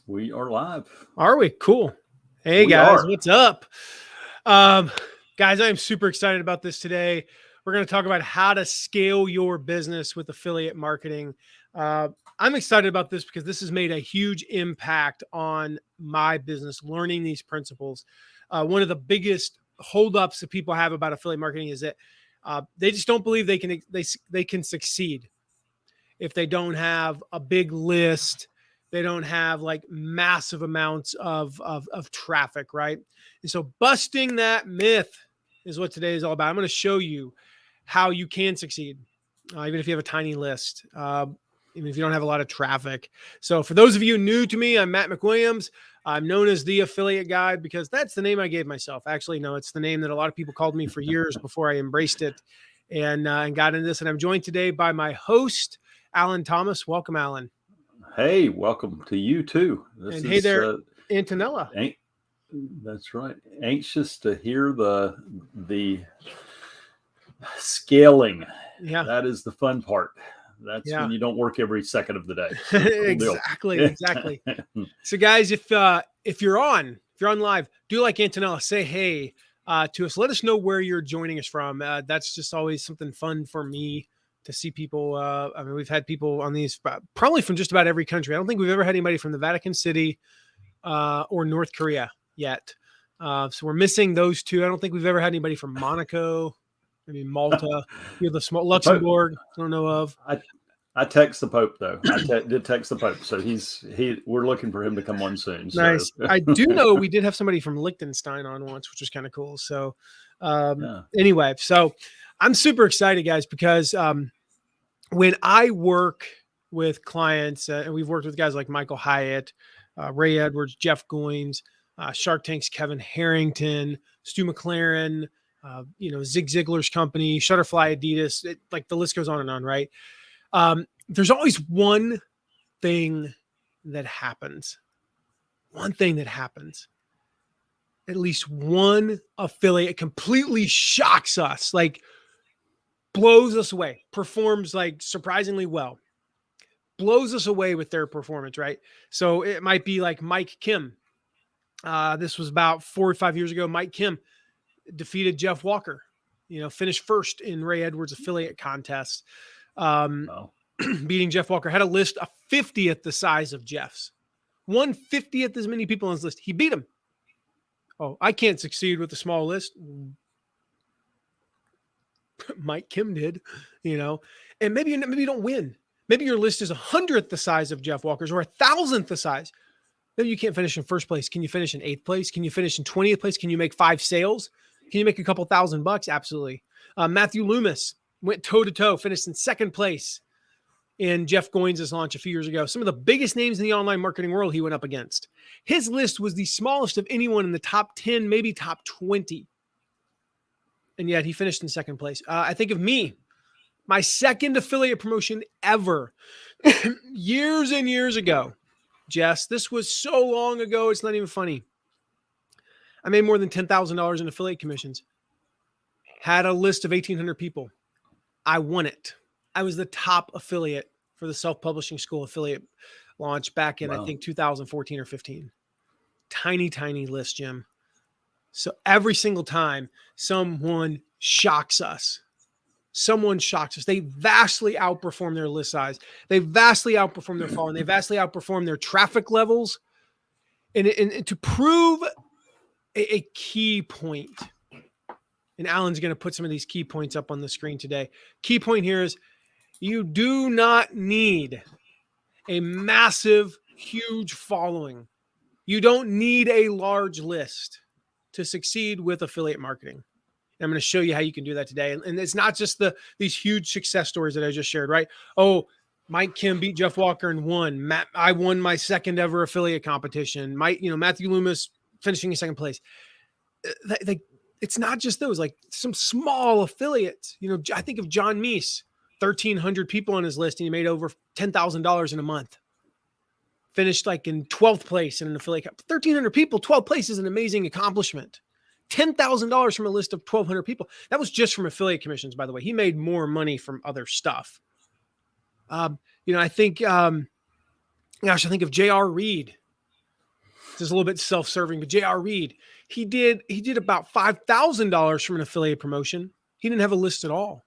We are live. Are we? Cool. Hey, guys, what's up? Guys, I am super excited about this today. We're going to talk about how to scale your business with affiliate marketing. I'm excited about this because this has made a huge impact on my business, learning these principles. One of the biggest holdups that people have about affiliate marketing is that they just don't believe they can succeed if they don't have a big list. They don't have like massive amounts of traffic, right? And so busting that myth is what today is all about. I'm going to show you how you can succeed, even if you have a tiny list, even if you don't have a lot of traffic. So for those of you new to me, I'm Matt McWilliams. I'm known as the Affiliate Guy because that's the name I gave myself. Actually, no, it's the name that a lot of people called me for years before I embraced it and got into this. And I'm joined today by my host, Alan Thomas. Welcome, Alan. Hey, welcome to you too. And hey there, Antonella. That's right. Anxious to hear the scaling. Yeah, that is the fun part. That's when you don't work every second of the day. So cool exactly. So, guys, if you're on live, do like Antonella. Say hey to us. Let us know where you're joining us from. That's just always something fun for me to see people. I mean, we've had people on these probably from just about every country. I don't think we've ever had anybody from the Vatican City or North Korea yet. So we're missing those two. I don't think we've ever had anybody from Monaco, maybe Malta, the small Luxembourg. I don't know of. I text the Pope though. I did text the Pope, so we're looking for him to come on soon. So. Nice. I do know we did have somebody from Liechtenstein on once, which was kind of cool. So anyway, so I'm super excited, guys, because when I work with clients, and we've worked with guys like Michael Hyatt, Ray Edwards, Jeff Goins, Shark Tank's Kevin Harrington, Stu McLaren, Zig Ziglar's company, Shutterfly, Adidas, like the list goes on and on, right? There's always one thing that happens. At least one affiliate completely shocks us, like blows us away, performs like surprisingly well, blows us away with their performance, right? So it might be like Mike Kim. This was about 4 or 5 years ago. Mike Kim defeated Jeff Walker, finished first in Ray Edwards affiliate contest. Beating Jeff Walker, had a list of 50th the size of Jeff's, 1/50th as many people on his list. He beat him. Oh, I can't succeed with a small list. Mike Kim did, and maybe you don't win. Maybe your list is 100th the size of Jeff Walker's or 1,000th the size. Maybe you can't finish in first place. Can you finish in 8th place? Can you finish in 20th place? Can you make 5 sales? Can you make a couple $1,000? Absolutely. Matthew Loomis went toe to toe, finished in 2nd place in Jeff Goins' launch a few years ago. Some of the biggest names in the online marketing world he went up against. His list was the smallest of anyone in the top 10, maybe top 20. And yet he finished in 2nd place. I think of me, my 2nd affiliate promotion ever, years and years ago. Jess, this was so long ago, it's not even funny. I made more than $10,000 in affiliate commissions. Had a list of 1,800 people. I won it. I was the top affiliate for the Self-Publishing School affiliate launch back in, I think, 2014 or 15. Tiny list, Jim. So every single time someone shocks us, they vastly outperform their list size. They vastly outperform their following. They vastly outperform their traffic levels. And to prove a key point, and Alan's going to put some of these key points up on the screen today. Key point here is you do not need a massive, huge following. You don't need a large list to succeed with affiliate marketing. I'm going to show you how you can do that today. And it's not just these huge success stories that I just shared, right? Oh, Mike Kim beat Jeff Walker and won. I won my 2nd ever affiliate competition. Matthew Loomis finishing in 2nd place. It's not just those, like some small affiliates. I think of John Meese, 1,300 people on his list, and he made over $10,000 in a month. Finished like in 12th place in an affiliate. 1,300 people, 12th place is an amazing accomplishment. $10,000 from a list of 1,200 people. That was just from affiliate commissions, by the way. He made more money from other stuff. I think, I think of J.R. Reed, It's a little bit self-serving, but J.R. Reed, he did about $5,000 from an affiliate promotion. He didn't have a list at all.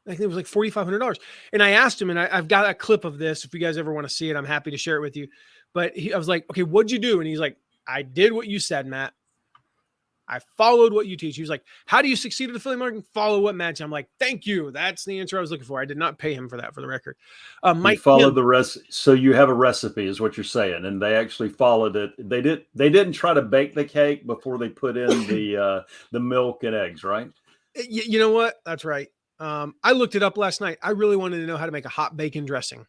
I think it was like $4,500. And I asked him, and I've got a clip of this. If you guys ever want to see it, I'm happy to share it with you. But I was like, okay, what'd you do? And he's like, I did what you said, Matt. I followed what you teach. He was like, how do you succeed at affiliate marketing? Follow what Matt. I'm like, thank you. That's the answer I was looking for. I did not pay him for that, for the record. Mike followed the rest. So you have a recipe is what you're saying. And they actually followed it. They didn't try to bake the cake before they put in the milk and eggs, right? You know what? That's right. I looked it up last night. I really wanted to know how to make a hot bacon dressing.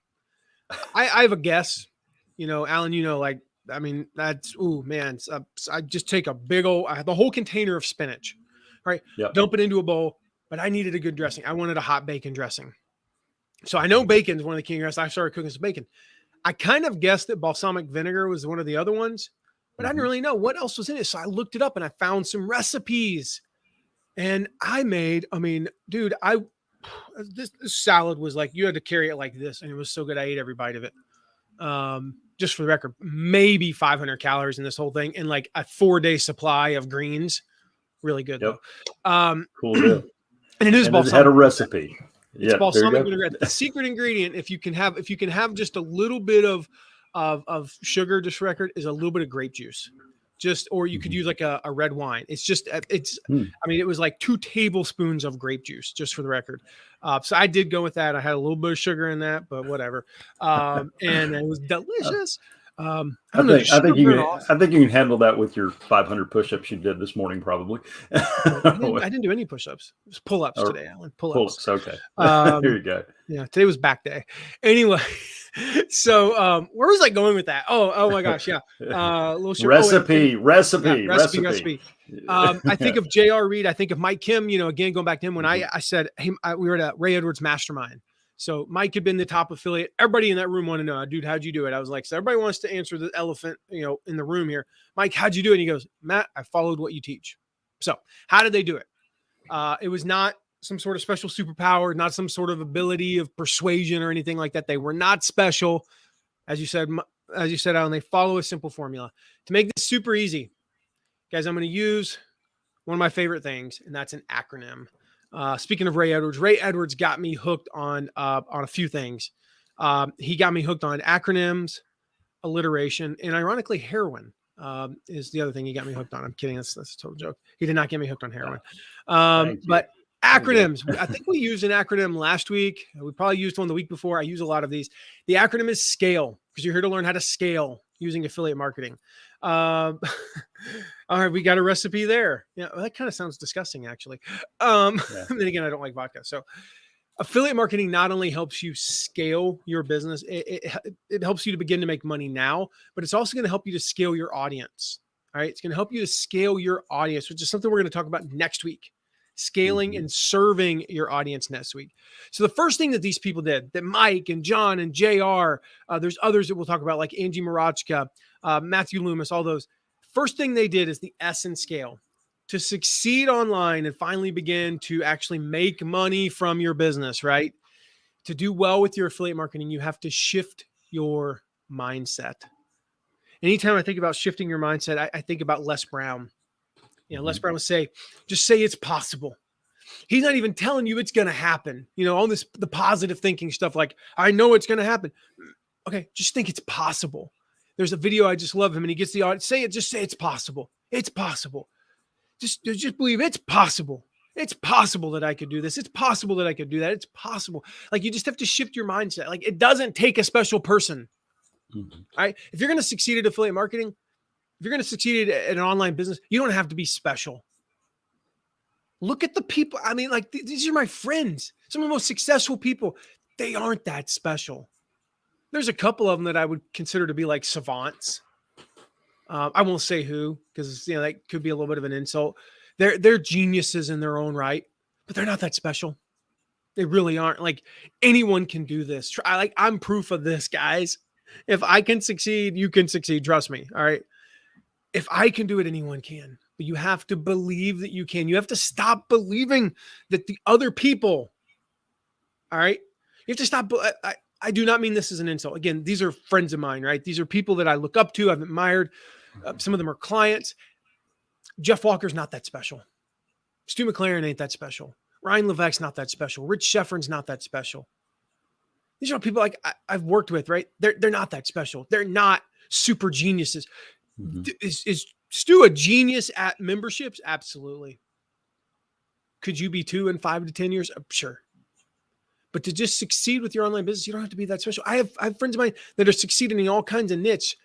I have a guess, Alan, I mean, that's, ooh, man. I just take a big the whole container of spinach, right? Yep. Dump it into a bowl, but I needed a good dressing. I wanted a hot bacon dressing. So I know bacon is one of the key ingredients. I started cooking some bacon. I kind of guessed that balsamic vinegar was one of the other ones, but I didn't really know what else was in it. So I looked it up and I found some recipes. And dude, this salad was like, you had to carry it like this. And it was so good. I ate every bite of it. Just for the record, maybe 500 calories in this whole thing and like a 4-day supply of greens. Really good though. Cool. Deal. And it is balsamic. It had a recipe. It's balsamic vinaigrette. The secret ingredient, if you can have just a little bit of sugar, just for record, is a little bit of grape juice. Or you could use like a red wine. It was like 2 tablespoons of grape juice, just for the record. So I did go with that. I had a little bit of sugar in that, but whatever. And it was delicious. I think you can handle that with your 500 push-ups you did this morning, probably. I didn't do any push-ups. It was pull-ups today, Alan. Pull-ups. Okay. Here you go. Yeah, today was back day. Anyway, so where was I going with that? Oh my gosh, yeah. Little sugar. Recipe. I think of J.R. Reed. I think of Mike Kim. Again, going back to him when I said, hey, we were at Ray Edwards Mastermind. So Mike had been the top affiliate. Everybody in that room wanted to know, dude, how'd you do it? I was like, so everybody wants to answer the elephant, in the room here. Mike, how'd you do it? And he goes, Matt, I followed what you teach. So how did they do it? It was not some sort of special superpower, not some sort of ability of persuasion or anything like that. They were not special. As you said, Alan, they follow a simple formula. To make this super easy, guys, I'm going to use one of my favorite things, and that's an acronym. Speaking of Ray Edwards got me hooked on a few things. He got me hooked on acronyms, alliteration, and ironically, heroin is the other thing he got me hooked on. I'm kidding. That's a total joke. He did not get me hooked on heroin. But acronyms, I think we used an acronym last week. We probably used one the week before. I use a lot of these. The acronym is SCALE, because you're here to learn how to scale using affiliate marketing. All right, we got a recipe there. Yeah, well, that kind of sounds disgusting, actually. Then again, I don't like vodka. So affiliate marketing not only helps you scale your business, it helps you to begin to make money now, but it's also going to help you to scale your audience. All right, it's going to help you to scale your audience, which is something we're going to talk about next week. Scaling and serving your audience next week. So the first thing that these people did, that Mike and John and JR, there's others that we'll talk about, like Angie Marachka, Matthew Loomis, all those. First thing they did is the S in scale. To succeed online and finally begin to actually make money from your business, right? To do well with your affiliate marketing, you have to shift your mindset. Anytime I think about shifting your mindset, I think about Les Brown. Les Brown would say, just say it's possible. He's not even telling you it's going to happen. All the positive thinking stuff like, I know it's going to happen. Okay, just think it's possible. There's a video, I just love him, and he gets the audience, just say it's possible. It's possible. Just believe it's possible. It's possible that I could do this. It's possible that I could do that. It's possible. Like, you just have to shift your mindset. Like, it doesn't take a special person. All right. If you're going to succeed at affiliate marketing, if you're going to succeed at an online business, you don't have to be special. Look at the people. I mean, like, these are my friends. Some of the most successful people. They aren't that special. There's a couple of them that I would consider to be like savants. I won't say who, because that could be a little bit of an insult. They're geniuses in their own right, but they're not that special. They really aren't. Like, anyone can do this. I'm proof of this, guys. If I can succeed, you can succeed. Trust me. All right. If I can do it, anyone can. But you have to believe that you can. You have to stop believing that the other people, all right? You have to stop. I do not mean this as an insult. Again, these are friends of mine, right? These are people that I look up to, I've admired. Some of them are clients. Jeff Walker's not that special. Stu McLaren ain't that special. Ryan Levesque's not that special. Rich Sheffrin's not that special. These are people like I've worked with, right? They're not that special. They're not super geniuses. Is Stu a genius at memberships? Absolutely. Could you be 2 in 5 to 10 years? Sure. But to just succeed with your online business, you don't have to be that special. I have friends of mine that are succeeding in all kinds of niches,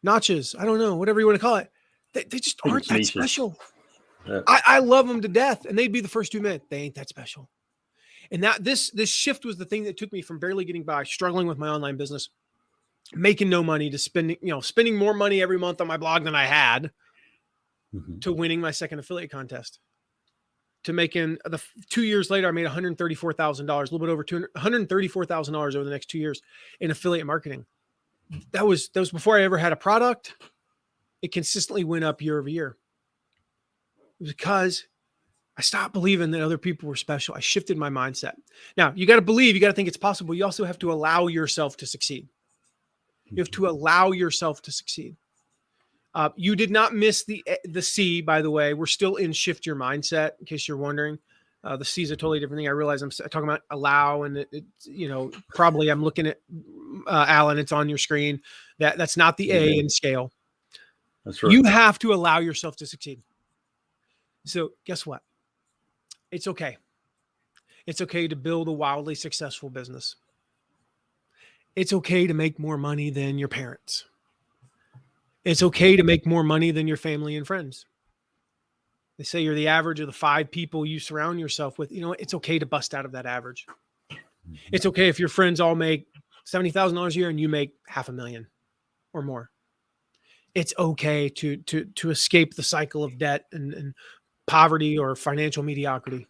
notches. I don't know, whatever you want to call it. They just aren't that special. Yeah. I love them to death, and they'd be the first to admit they ain't that special. And that this shift was the thing that took me from barely getting by, struggling with my online business, making no money, to spending more money every month on my blog than I had, to winning my second affiliate contest, to making 2 years later, I made $134,000, a little bit over $134,000 over the next 2 years in affiliate marketing. That was before I ever had a product. It consistently went up year over year because I stopped believing that other people were special. I shifted my mindset. Now, you got to believe, you got to think it's possible. You also have to allow yourself to succeed. You have to allow yourself to succeed. You did not miss the C, by the way. We're still in shift your mindset, in case you're wondering. The C is a totally different thing. I realize I'm talking about allow, and probably I'm looking at Alan. It's on your screen. That's not the A in scale. That's right. You have to allow yourself to succeed. So guess what? It's okay. It's okay to build a wildly successful business. It's okay to make more money than your parents. It's okay to make more money than your family and friends. They say you're the average of the 5 people you surround yourself with. You know, it's okay to bust out of that average. It's okay if your friends all make $70,000 a year and you make $500,000 or more. It's okay to escape the cycle of debt and poverty or financial mediocrity.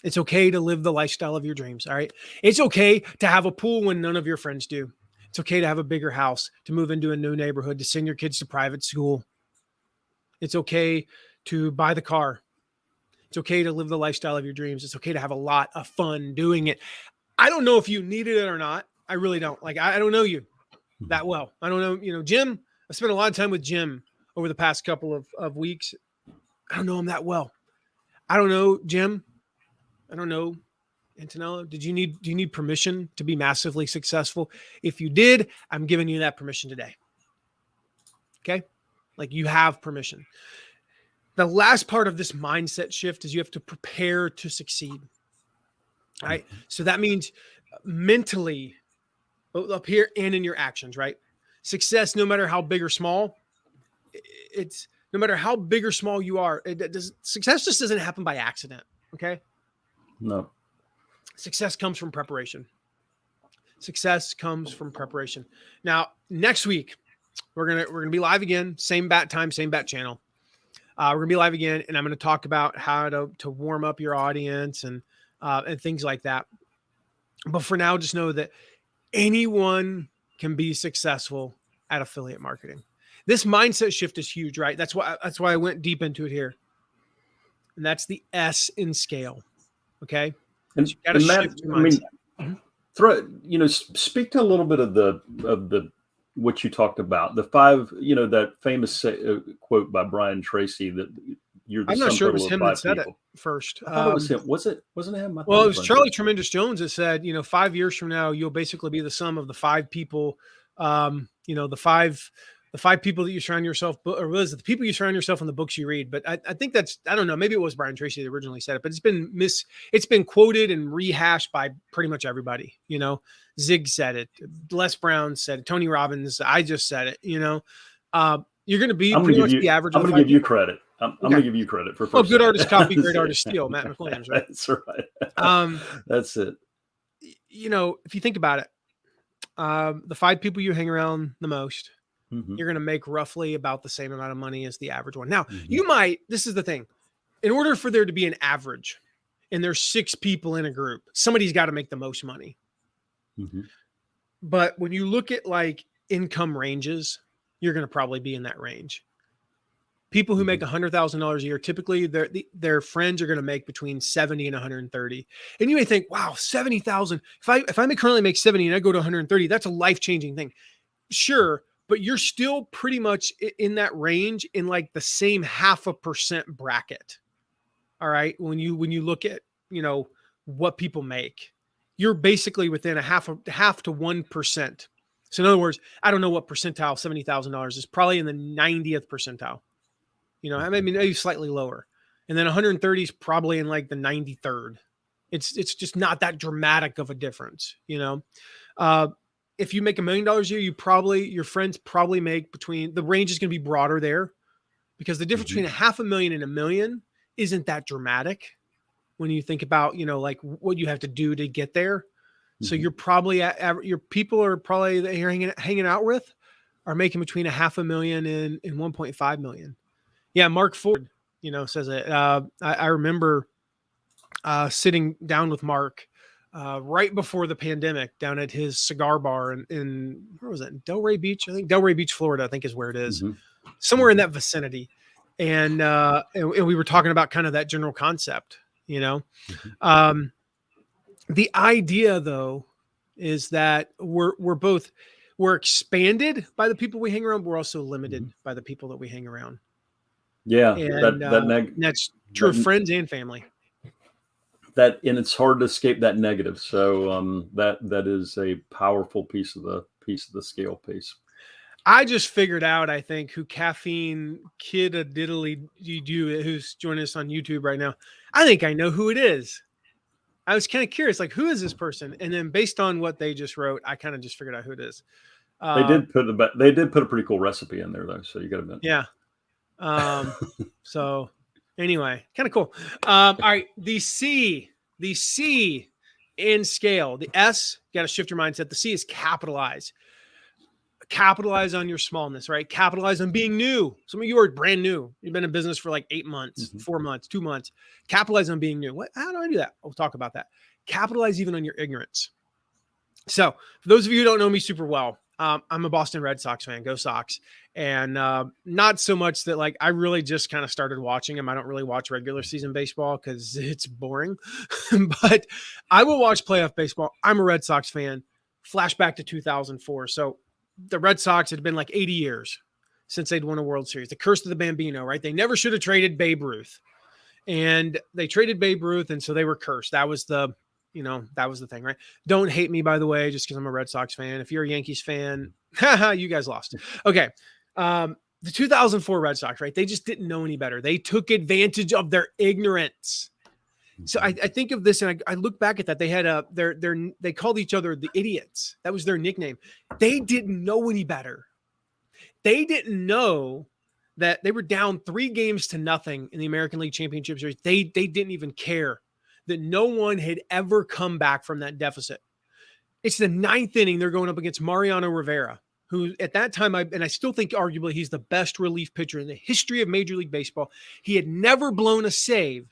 It's okay to live the lifestyle of your dreams. All right. It's okay to have a pool when none of your friends do. It's okay to have a bigger house, to move into a new neighborhood, to send your kids to private school. It's okay to buy the car. It's okay to live the lifestyle of your dreams. It's okay to have a lot of fun doing it. I don't know if you needed it or not. I really don't. Like, I don't know you that well. I don't know, Jim. I spent a lot of time with Jim over the past couple of weeks. I don't know him that well. I don't know, Jim. I don't know, Antonello. Do you need permission to be massively successful? If you did, I'm giving you that permission today. Okay? Like, you have permission. The last part of this mindset shift is you have to prepare to succeed. All right? So that means mentally, up here and in your actions, right? Success, no matter how big or small, it's no matter how big or small you are, success just doesn't happen by accident. Okay. No. Success comes from preparation. Success comes from preparation. Now, next week, we're gonna be live again, same bat time, same bat channel. We're gonna be live again, and I'm gonna talk about how to warm up your audience and things like that. But for now, just know that anyone can be successful at affiliate marketing. This mindset shift is huge, right? That's why I went deep into it here. And that's the S in scale. Okay. And, so you gotta shift your mindset. Speak to a little bit of the what you talked about, the 5, that famous quote by Brian Tracy that you're the I'm sum not sure it total was of 5 that said people. it first. I thought it was him. Wasn't it him? Well, it was Charlie Tremendous Jones that said, 5 years from now, you'll basically be the sum of the 5 people, the 5 people that you surround yourself, or was it the people you surround yourself in the books you read? But I think I don't know, maybe it was Brian Tracy that originally said it, but it's been quoted and rehashed by pretty much everybody. Zig said it, Les Brown said it, Tony Robbins, I just said it. You're going to be pretty much the average. I'm going to give you credit. I'm going to give you credit for first. Good artist copy, great artist steal. Matt McWilliams, right? That's right. That's it. If you think about it, the 5 people you hang around the most, you're going to make roughly about the same amount of money as the average one. Now, this is the thing. In order for there to be an average and there's 6 people in a group, somebody's got to make the most money. But when you look at like income ranges, you're going to probably be in that range. People who make $100,000 a year, typically their friends are going to make between 70 and 130. And you may think, wow, 70,000. If I currently make 70 and I go to 130, that's a life-changing thing. Sure, but you're still pretty much in that range in like the same 0.5% bracket. All right. When you look at, what people make, you're basically within a half to 1%. So in other words, I don't know what percentile $70,000 is, probably in the 90th percentile. Maybe slightly lower. And then 130 is probably in like the 93rd. It's just not that dramatic of a difference, if you make $1 million a year, your friends probably make the range is going to be broader there, because the difference between $500,000 and $1 million isn't that dramatic when you think about, like what you have to do to get there. So you're probably your people are probably that you're hanging out with are making between $500,000 and $1.5 million. Yeah. Mark Ford, says it. I remember sitting down with Mark right before the pandemic down at his cigar bar in where was it? Delray Beach. I think Delray Beach, Florida, I think is where it is. Somewhere in that vicinity. And we were talking about kind of that general concept, the idea though, is that we're expanded by the people we hang around. But we're also limited by the people that we hang around. Yeah. And that's true of friends and family. And it's hard to escape that negative. So that is a powerful piece of the scale piece. I just figured out, I think, who Caffeine Kid a Diddly do, who's joining us on YouTube right now. I think I know who it is. I was kind of curious, like, who is this person? And then based on what they just wrote, I kind of just figured out who it is. They did put a pretty cool recipe in there though, so you got to admit. Yeah. So anyway, kind of cool. All right, the C in scale. The S, got to shift your mindset. The C is capitalize. Capitalize on your smallness, right? Capitalize on being new. Some of you are brand new. You've been in business for like 8 months, 4 months, 2 months. Capitalize on being new. How do I do that? We'll talk about that. Capitalize even on your ignorance. So for those of you who don't know me super well, I'm a Boston Red Sox fan. Go Sox. And not so much that like I really just kind of started watching them. I don't really watch regular season baseball because it's boring. But I will watch playoff baseball. I'm a Red Sox fan. Flashback to 2004. So the Red Sox had been like 80 years since they'd won a World Series. The curse of the Bambino, right? They never should have traded Babe Ruth. And they traded Babe Ruth, and so they were cursed. That was the thing, right? Don't hate me, by the way, just because I'm a Red Sox fan. If you're a Yankees fan, you guys lost. Okay. The 2004 Red Sox, right? They just didn't know any better. They took advantage of their ignorance. So I think of this, and I look back at that. They had they called each other the idiots. That was their nickname. They didn't know any better. They didn't know that they were down 3-0 in the American League Championship Series. They didn't even care that no one had ever come back from that deficit. It's the 9th inning. They're going up against Mariano Rivera, who at that time, I still think arguably he's the best relief pitcher in the history of Major League Baseball. He had never blown a save.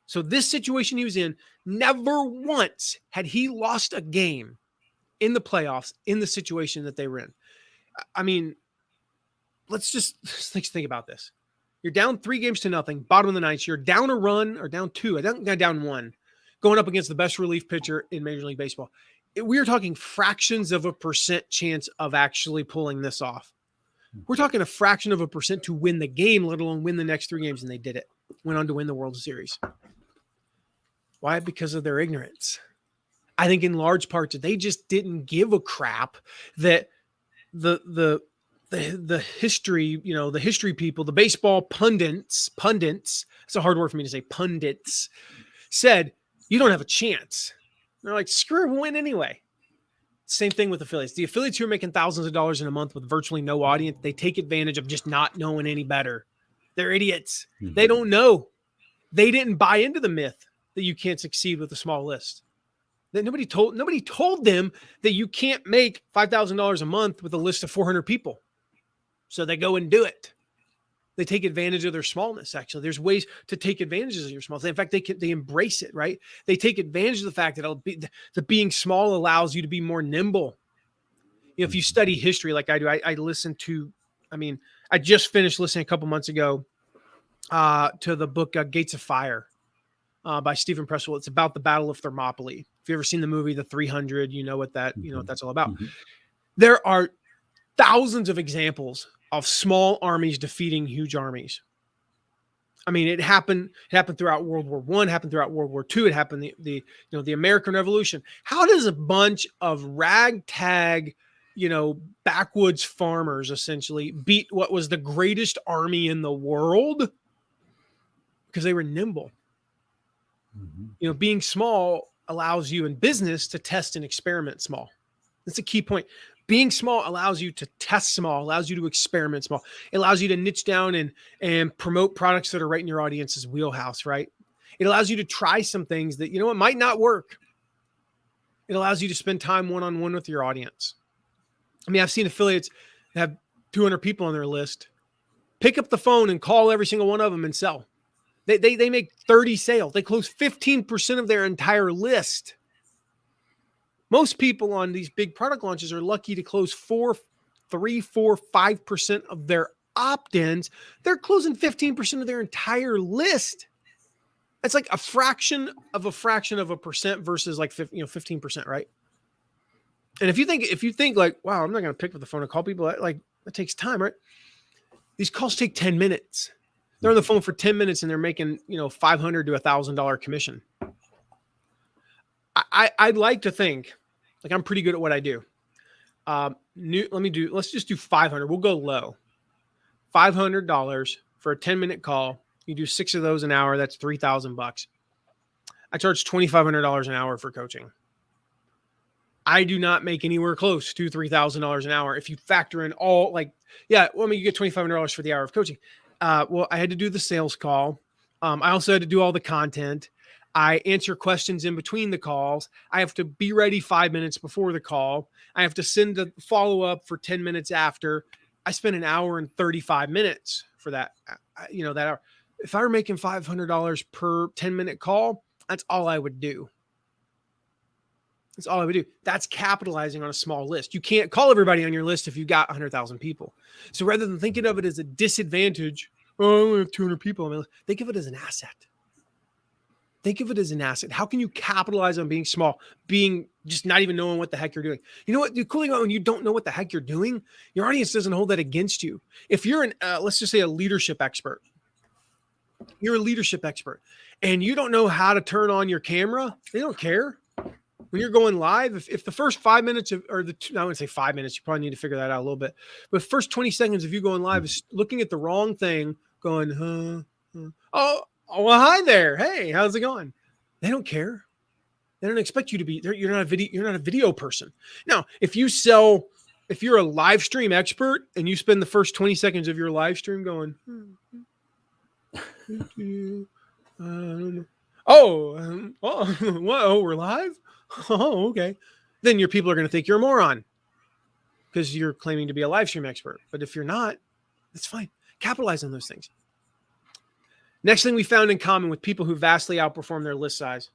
So this situation he was in, never once had he lost a game in the playoffs in the situation that they were in. I mean, let's think about this. You're down 3-0, bottom of the ninth. You're down a run or down 2. I think down 1, going up against the best relief pitcher in Major League Baseball. We are talking fractions of a percent chance of actually pulling this off. We're talking a fraction of a percent to win the game, let alone win the next 3 games, and they did it. Went on to win the World Series. Why? Because of their ignorance. I think in large parts they just didn't give a crap that the history, the history people, the baseball pundits, it's a hard word for me to say, pundits, said, you don't have a chance. They're like, screw it, we'll win anyway. Same thing with affiliates. The affiliates who are making thousands of dollars in a month with virtually no audience, they take advantage of just not knowing any better. They're idiots. They don't know. They didn't buy into the myth that you can't succeed with a small list. That nobody told them that you can't make $5,000 a month with a list of 400 people. So they go and do it. They take advantage of their smallness. Actually, there's ways to take advantage of your smallness. In fact, they embrace it, right? They take advantage of the fact that being small allows you to be more nimble. If you study history like I do, I listen to, I just finished listening a couple months ago to the book Gates of Fire by Stephen Pressfield. It's about the Battle of Thermopylae. If you ever seen the movie The 300, you know what that's all about. Mm-hmm. There are thousands of examples of small armies defeating huge armies. I mean, it happened throughout World War I, happened throughout World War II. It happened the American Revolution. How does a bunch of ragtag, backwoods farmers essentially beat what was the greatest army in the world? Because they were nimble. Mm-hmm. Being small allows you in business to test and experiment small. That's a key point. Being small allows you to test small, allows you to experiment small. It allows you to niche down and promote products that are right in your audience's wheelhouse, right? It allows you to try some things that, it might not work. It allows you to spend time one-on-one with your audience. I mean, I've seen affiliates that have 200 people on their list. Pick up the phone and call every single one of them and sell. They make 30 sales. They close 15% of their entire list. Most people on these big product launches are lucky to close 5% of their opt-ins. They're closing 15% of their entire list. That's like a fraction of a percent versus like 15%, right? And if you think like, wow, I'm not going to pick up the phone and call people, like that takes time, right? These calls take 10 minutes. They're on the phone for 10 minutes and they're making, $500 to $1,000 commission. I'd like to think like I'm pretty good at what I do. Let's just do 500. We'll go low. $500 for a 10-minute call. You do 6 of those an hour. That's $3,000. I charge $2,500 an hour for coaching. I do not make anywhere close to $3,000 an hour. If you factor in all you get $2,500 for the hour of coaching. I had to do the sales call. I also had to do all the content. I answer questions in between the calls. I have to be ready 5 minutes before the call. I have to send the follow-up for 10 minutes after. I spent an hour and 35 minutes for that, that hour. If I were making $500 per 10-minute call, that's all I would do. That's all I would do. That's capitalizing on a small list. You can't call everybody on your list if you got 100,000 people. So rather than thinking of it as a disadvantage, I only have 200 people on my list, think of it as an asset. Think of it as an asset. How can you capitalize on being small, being just not even knowing what the heck you're doing? You know what? The cool thing about when you don't know what the heck you're doing, your audience doesn't hold that against you. If you're let's just say a leadership expert, you're a leadership expert and you don't know how to turn on your camera, they don't care. When you're going live, if the first 5 minutes I wouldn't say 5 minutes, you probably need to figure that out a little bit. But first 20 seconds of you going live is looking at the wrong thing, going, oh, well, hi there. Hey, how's it going? They don't care. They don't expect you to be there. You're not a video person. Now, if you're a live stream expert and you spend the first 20 seconds of your live stream going, we're live? Oh, okay. Then your people are going to think you're a moron because you're claiming to be a live stream expert. But if you're not, that's fine. Capitalize on those things. Next thing we found in common with people who vastly outperformed their list size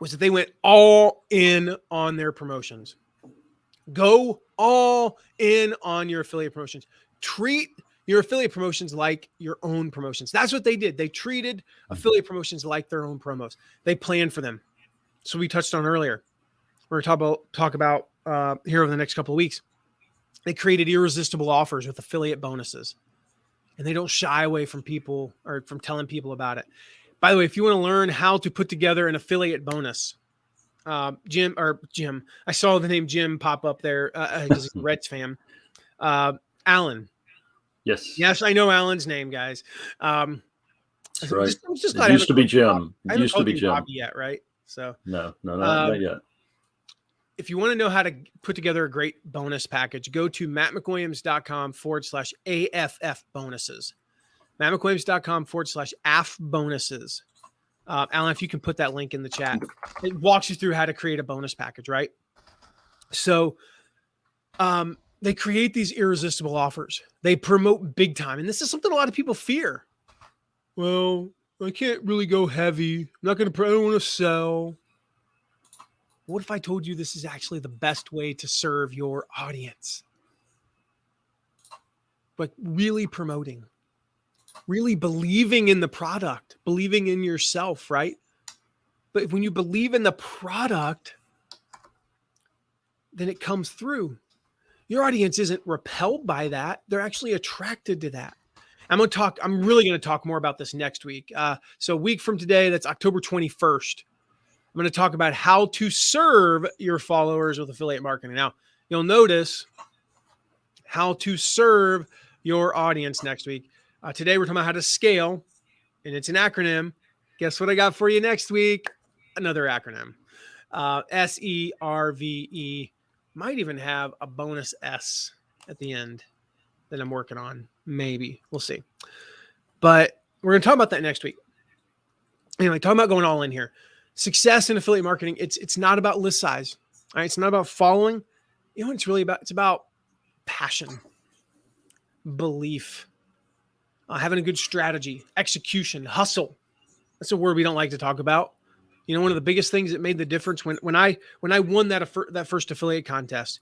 was that they went all in on their promotions. Go all in on your affiliate promotions. Treat your affiliate promotions like your own promotions. That's what they did. They treated affiliate promotions like their own promos. They planned for them. So we touched on earlier. We're going to talk about here over the next couple of weeks. They created irresistible offers with affiliate bonuses. And they don't shy away from people or from telling people about it. By the way, if you want to learn how to put together an affiliate bonus, Jim, I saw the name Jim pop up there because he's a Reds fan. Alan. Yes, I know Alan's name, guys. That's right. Just it used to be Jim. It used to be Jim. Bobby yet, right? So no, not yet. If you want to know how to put together a great bonus package, go to mattmcwilliams.com/AFF bonuses. mattmcwilliams.com/AF bonuses. Alan, if you can put that link in the chat, it walks you through how to create a bonus package, right? So they create these irresistible offers. They promote big time. And this is something a lot of people fear. Well, I can't really go heavy. I'm not going to, I don't want to sell. What if I told you this is actually the best way to serve your audience? But really promoting. really believing in the product, believing in yourself, right? But when you believe in the product, then it comes through. Your audience isn't repelled by that. They're actually attracted to that. I'm really going to talk more about this next week. So a week from today, that's October 21st. I'm going to talk about how to serve your followers with affiliate marketing. Now, you'll notice how to serve your audience next week. Today, we're talking about how to scale, and it's an acronym. Guess what I got for you next week? Another acronym. SERVE. Might even have a bonus S at the end that I'm working on. Maybe. We'll see. But we're going to talk about that next week. Anyway, talking about going all in here. Success in affiliate marketing, it's not about list size. All right? It's not about following. You know what it's really about? It's about passion, belief, having a good strategy, execution, hustle. That's a word we don't like to talk about. You know, one of the biggest things that made the difference when I won that first affiliate contest,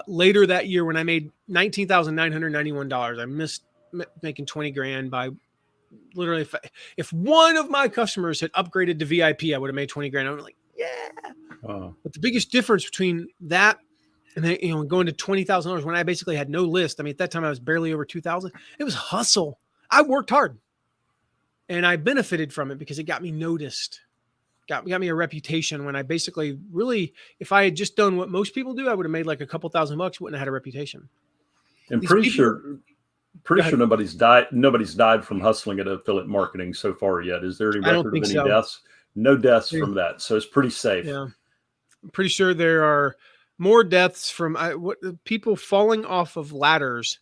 later that year when I made $19,991, I missed making 20 grand by literally, if one of my customers had upgraded to VIP, I would have made 20 grand. I was like, yeah. But the biggest difference between that and then, going to $20,000 when I basically had no list. I mean, at that time I was barely over 2,000. It was hustle. I worked hard and I benefited from it because it got me noticed. Got me a reputation when I basically really, if I had just done what most people do, I would have made like a couple $1,000, wouldn't have had a reputation. And pretty sure nobody's died from hustling at affiliate marketing so far yet. Is there any record of any deaths? No deaths from that. So it's pretty safe. Yeah. I'm pretty sure there are more deaths from people falling off of ladders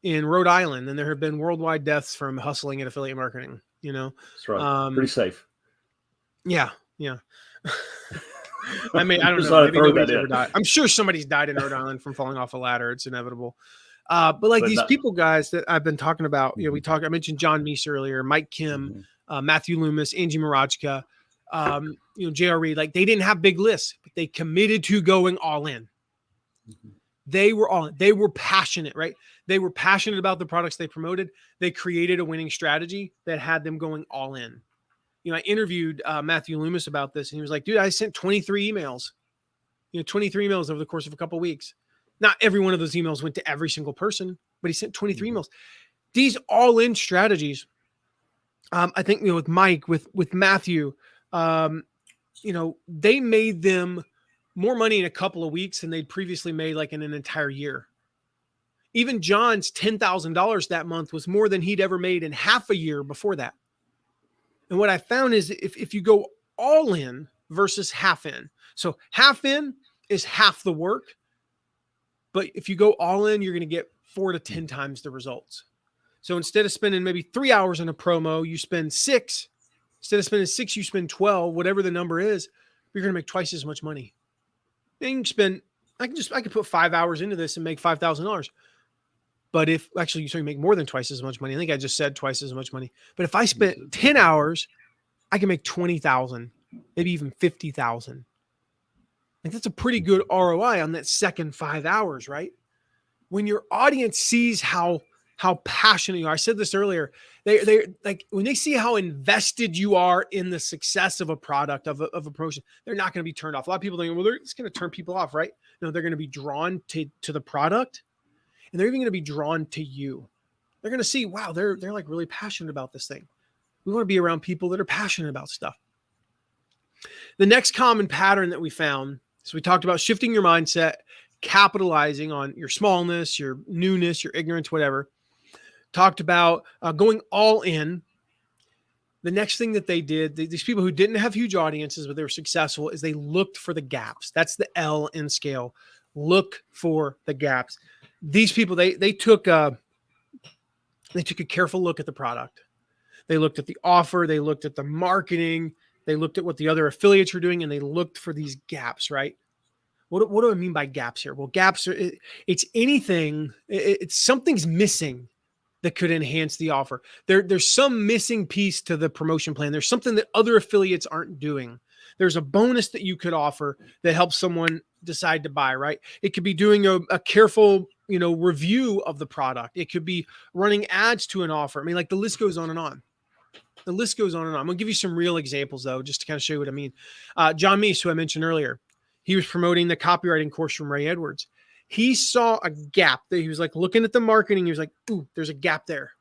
in Rhode Island than there have been worldwide deaths from hustling at affiliate marketing. That's right. Pretty safe. Yeah. I don't know. Maybe nobody's ever died. I'm sure somebody's died in Rhode Island from falling off a ladder. It's inevitable. But these people, guys, that I've been talking about, I mentioned John Meese earlier, Mike Kim, Matthew Loomis, Angie Marachka, J.R. Reed. Like, they didn't have big lists, but they committed to going all in. They were all in. They were passionate, right? They were passionate about the products they promoted. They created a winning strategy that had them going all in. I interviewed Matthew Loomis about this, and he was like, dude, I sent 23 emails, 23 emails over the course of a couple of weeks. Not every one of those emails went to every single person, but he sent 23 emails. These all-in strategies, I think, with Mike, with Matthew, they made them more money in a couple of weeks than they'd previously made like in an entire year. Even John's $10,000 that month was more than he'd ever made in half a year before that. And what I found is if you go all in versus half in, so half in is half the work, but if you go all in, you're going to get 4 to 10 times the results. So instead of spending maybe 3 hours on a promo, you spend 6. Instead of spending 6, you spend 12, whatever the number is, you're going to make twice as much money. Then I could put 5 hours into this and make $5,000. But you make more than twice as much money. I think I just said twice as much money. But if I spent 10 hours, I can make 20,000, maybe even 50,000. Like, that's a pretty good ROI on that second 5 hours, right? When your audience sees how passionate you are, I said this earlier, they like when they see how invested you are in the success of a product, of a promotion, they're not going to be turned off. A lot of people think, well, it's going to turn people off, right? No, they're going to be drawn to the product. And they're even going to be drawn to you. They're going to see, wow, they're like really passionate about this thing. We want to be around people that are passionate about stuff. The next common pattern that we found, so we talked about shifting your mindset, capitalizing on your smallness, your newness, your ignorance, whatever. Talked about going all in. The next thing that they did, these people who didn't have huge audiences, but they were successful, is they looked for the gaps. That's the L in scale. Look for the gaps. These people, they took a careful look at the product. They looked at the offer. They looked at the marketing. They looked at what the other affiliates were doing, and they looked for these gaps, right? What do I mean by gaps here? Well, gaps are, it's anything, it's something's missing that could enhance the offer. There's some missing piece to the promotion plan. There's something that other affiliates aren't doing. There's a bonus that you could offer that helps someone decide to buy, right? It could be doing a careful, review of the product. It could be running ads to an offer. I mean, like the list goes on and on. The list goes on and on. I'm gonna give you some real examples though, just to kind of show you what I mean. John Meese, who I mentioned earlier, he was promoting the copywriting course from Ray Edwards. He saw a gap that he was like looking at the marketing. He was like, ooh, there's a gap there,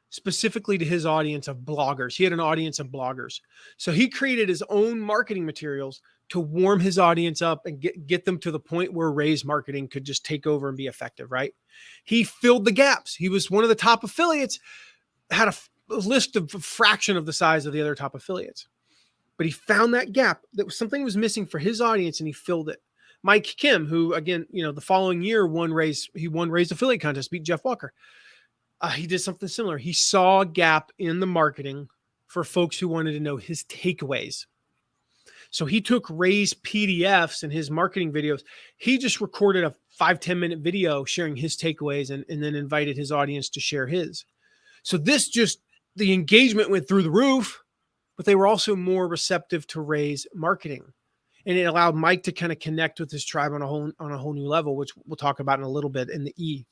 specifically to his audience of bloggers. He had an audience of bloggers. So he created his own marketing materials to warm his audience up and get them to the point where Ray's marketing could just take over and be effective, right? He filled the gaps. He was one of the top affiliates, had a list of a fraction of the size of the other top affiliates. But he found that gap, that was something was missing for his audience, and he filled it. Mike Kim, who again, the following year won Ray's affiliate contest, beat Jeff Walker. He did something similar. He saw a gap in the marketing for folks who wanted to know his takeaways. So he took Ray's PDFs and his marketing videos. He just recorded a 5-10 minute video sharing his takeaways and then invited his audience to share his. So the engagement went through the roof, but they were also more receptive to Ray's marketing. And it allowed Mike to kind of connect with his tribe on a whole new level, which we'll talk about in a little bit in the E.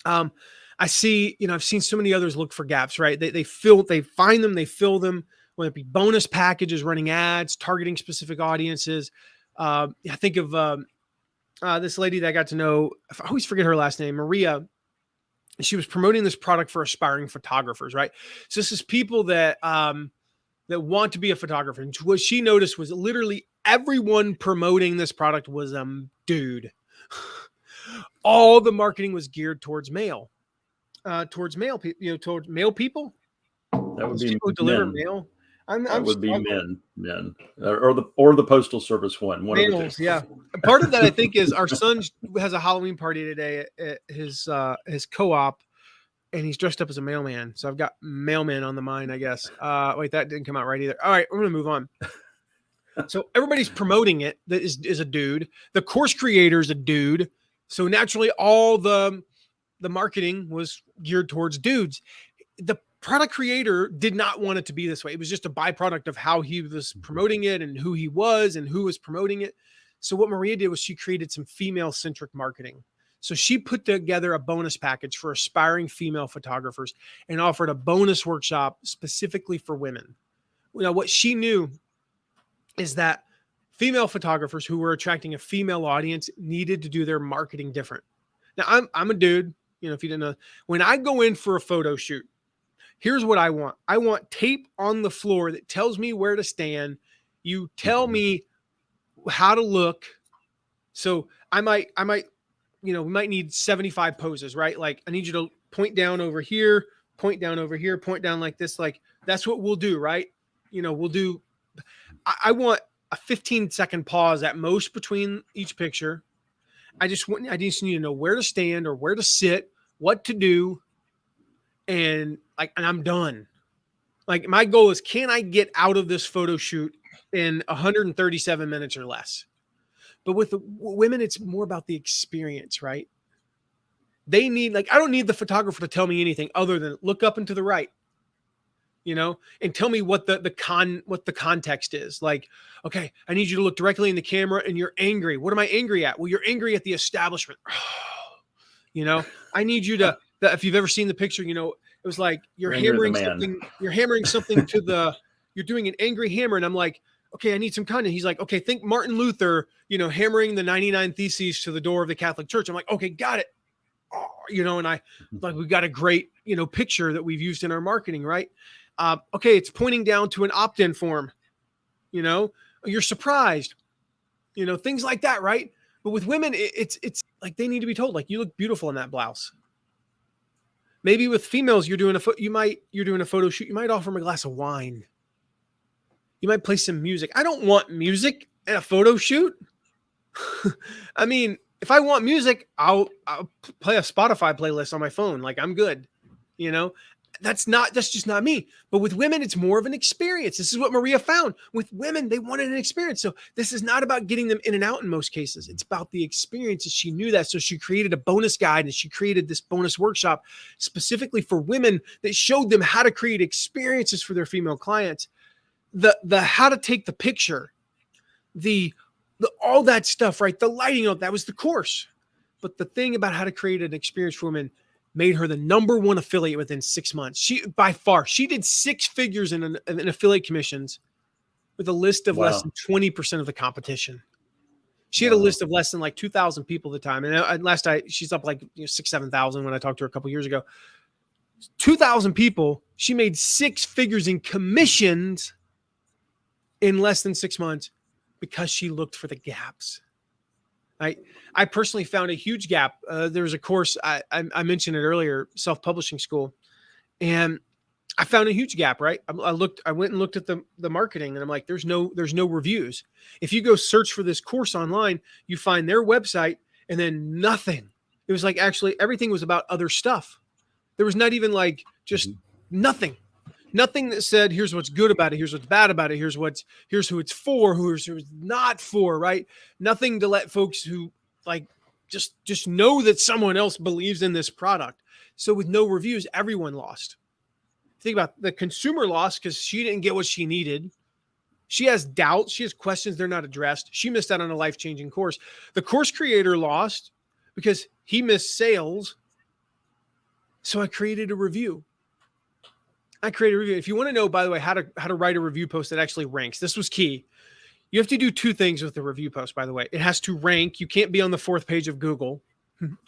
I see, I've seen so many others look for gaps, right? They find them, they fill them, whether it be bonus packages, running ads, targeting specific audiences. I think of this lady that I got to know. I always forget her last name, Maria. She was promoting this product for aspiring photographers, right? So this is people that want to be a photographer. And what she noticed was literally everyone promoting this product was dude. All the marketing was geared towards male people. Towards male people. That would be people who deliver mail. That would be men, or the postal service one. Males, yeah. Part of that I think is our son has a Halloween party today at his co-op, and he's dressed up as a mailman. So I've got mailman on the mind, I guess. Wait, that didn't come out right either. All right, we're gonna move on. So everybody's promoting it. That is a dude. The course creator is a dude. So naturally, all the marketing was geared towards dudes. The product creator did not want it to be this way. It was just a byproduct of how he was promoting it and who he was and who was promoting it. So what Maria did was she created some female-centric marketing. So she put together a bonus package for aspiring female photographers and offered a bonus workshop specifically for women. Now, what she knew is that female photographers who were attracting a female audience needed to do their marketing different. Now, I'm a dude, if you didn't know. When I go in for a photo shoot, here's what I want. I want tape on the floor that tells me where to stand. You tell me how to look. So we might need 75 poses, right? Like I need you to point down over here, point down over here, point down like this. Like that's what we'll do, right? We'll do, I want a 15-second pause at most between each picture. I just need to know where to stand or where to sit, what to do. And I'm done. Like my goal is, can I get out of this photo shoot in 137 minutes or less? But with the women, it's more about the experience, right? They need, I don't need the photographer to tell me anything other than look up and to the right, and tell me what the context is. Like, okay, I need you to look directly in the camera and you're angry. What am I angry at? Well, you're angry at the establishment. I need you to, if you've ever seen the picture, it was like you're hammering something, you're doing an angry hammer. And I'm like, okay, I need some content. He's like, okay, think Martin Luther, hammering the 99 Theses to the door of the Catholic Church. I'm like, okay, got it. And we got a great, picture that we've used in our marketing, right? Okay, it's pointing down to an opt-in form, you're surprised, things like that, right? But with women, it's like they need to be told, like, you look beautiful in that blouse. Maybe with females, you're doing a photo shoot. You might offer them a glass of wine. You might play some music. I don't want music at a photo shoot. I mean, if I want music, I'll play a Spotify playlist on my phone. Like I'm good. That's just not me. But with women, it's more of an experience. This is what Maria found. With women, they wanted an experience. So this is not about getting them in and out in most cases. It's about the experiences. She knew that. So she created a bonus guide and she created this bonus workshop specifically for women that showed them how to create experiences for their female clients. The how to take the picture, the all that stuff, right? The lighting, that was the course. But the thing about how to create an experience for women made her the #1 affiliate within 6 months. She did 6 figures in affiliate commissions with a list of less Wow. than 20% of the competition. She had a Wow. list of less than like 2,000 people at the time. And she's up like 7,000 when I talked to her a couple years ago. 2,000 people. She made 6 figures in commissions in less than 6 months because she looked for the gaps. I personally found a huge gap. There was a course I mentioned it earlier, self-publishing school, and I found a huge gap. Right, I went and looked at the marketing, and I'm like, there's no reviews. If you go search for this course online, you find their website, and then nothing. It was like actually everything was about other stuff. There was not even like just nothing that said, here's what's good about it, here's what's bad about it, here's who it's for, who's not for, right? Nothing to let folks who like just know that someone else believes in this product. So with no reviews, everyone lost. Think about the consumer lost because she didn't get what she needed. She has doubts, she has questions, they're not addressed. She missed out on a life-changing course. The course creator lost because he missed sales. So I created a review. If you want to know, by the way, how to write a review post that actually ranks, this was key. You have to do 2 things with the review post, by the way. It has to rank. You can't be on the 4th page of Google. You're not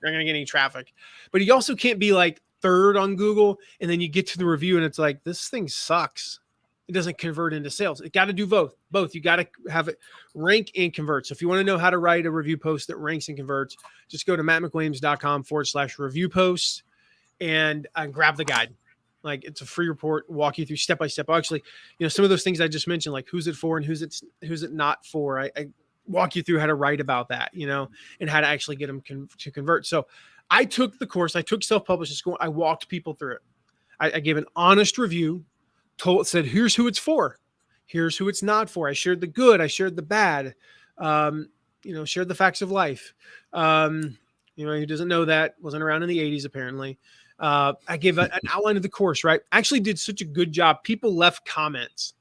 going to get any traffic. But you also can't be like 3rd on Google, and then you get to the review, and it's like, this thing sucks. It doesn't convert into sales. It got to do both. You got to have it rank and convert. So if you want to know how to write a review post that ranks and converts, just go to mattmcwilliams.com/review posts and grab the guide. Like, it's a free report, walk you through step by step. Actually, some of those things I just mentioned, like who's it for and who's it not for. I walk you through how to write about that, and how to actually get them to convert. So I took the course, I took self-publishing school. I walked people through it. I gave an honest review, said, here's who it's for. Here's who it's not for. I shared the good. I shared the bad, shared the facts of life. Who doesn't know that, wasn't around in the 80s, apparently. I gave an outline of the course, right? I actually did such a good job. People left comments.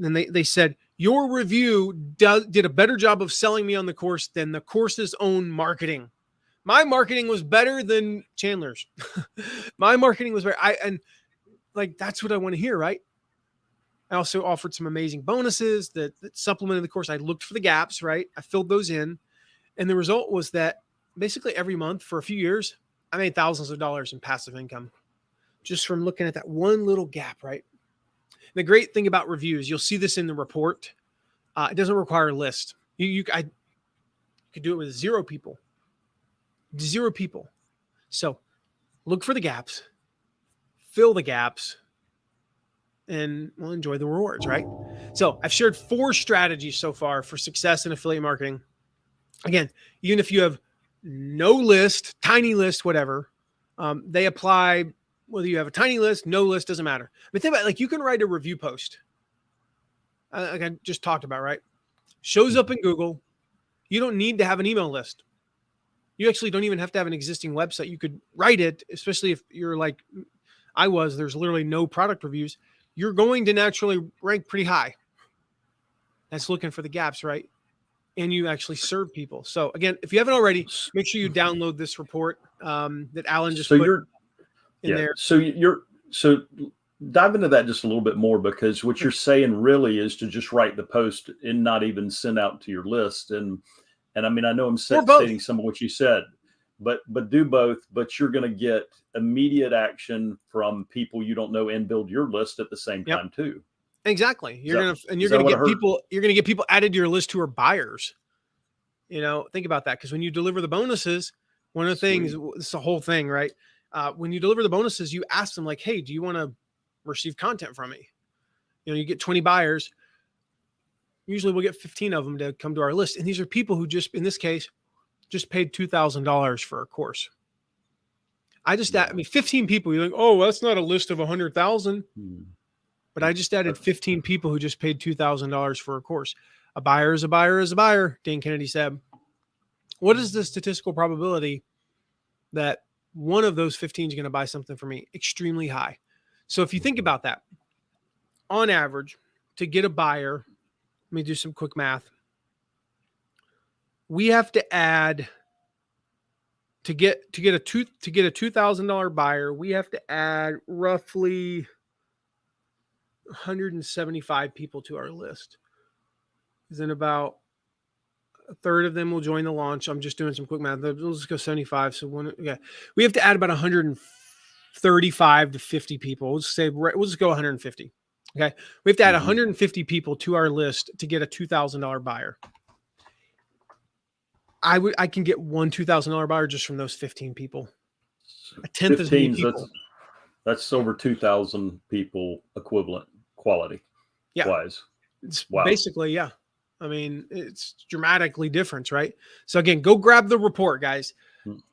And they said, your review did a better job of selling me on the course than the course's own marketing. My marketing was better than Chandler's. My marketing was better. That's what I want to hear, right? I also offered some amazing bonuses that supplemented the course. I looked for the gaps, right? I filled those in. And the result was that basically every month for a few years, I made thousands of dollars in passive income just from looking at that one little gap, right? And the great thing about reviews, you'll see this in the report. It doesn't require a list. I could do it with 0 people. 0 people. So look for the gaps, fill the gaps, and we'll enjoy the rewards, right? So I've shared 4 strategies so far for success in affiliate marketing. Again, even if you have no list, tiny list, whatever, they apply whether you have a tiny list, no list, doesn't matter. But think about you can write a review post. Like I just talked about, right? Shows up in Google. You don't need to have an email list. You actually don't even have to have an existing website. You could write it, especially if you're like I was, there's literally no product reviews. You're going to naturally rank pretty high. That's looking for the gaps, right? And you actually serve people. So again, if you haven't already, make sure you download this report that Alan just put in there. So dive into that just a little bit more, because what you're saying really is to just write the post and not even send out to your list. And I mean, I know I'm stating some of what you said, but do both, but you're going to get immediate action from people you don't know and build your list at the same time too. Exactly. You're going to get people added to your list who are buyers. Think about that. Because when you deliver the bonuses, one of the things, it's the whole thing, right? When you deliver the bonuses, you ask them like, hey, do you want to receive content from me? You get 20 buyers. Usually we'll get 15 of them to come to our list. And these are people who in this case, just paid $2,000 for a course. 15 people, you're like, oh, that's not a list of 100,000. But I just added 15 people who just paid $2,000 for a course. A buyer is a buyer is a buyer, Dane Kennedy said. What is the statistical probability that one of those 15 is going to buy something from me? Extremely high. So if you think about that, on average, to get a buyer, let me do some quick math. We have to add to get a $2,000 buyer, we have to add roughly 175 people to our list. Then about a third of them will join the launch. I'm just doing some quick math. We'll just go 75. So we have to add about 135 to 50 people. We'll just go 150. Okay. We have to add 150 people to our list to get a $2,000 buyer. I can get one $2,000 buyer just from those 15 people. A tenth as many people. That's over 2,000 people equivalent quality. Yeah. Wise. It's basically, yeah. I mean, it's dramatically different, right? So again, go grab the report, guys.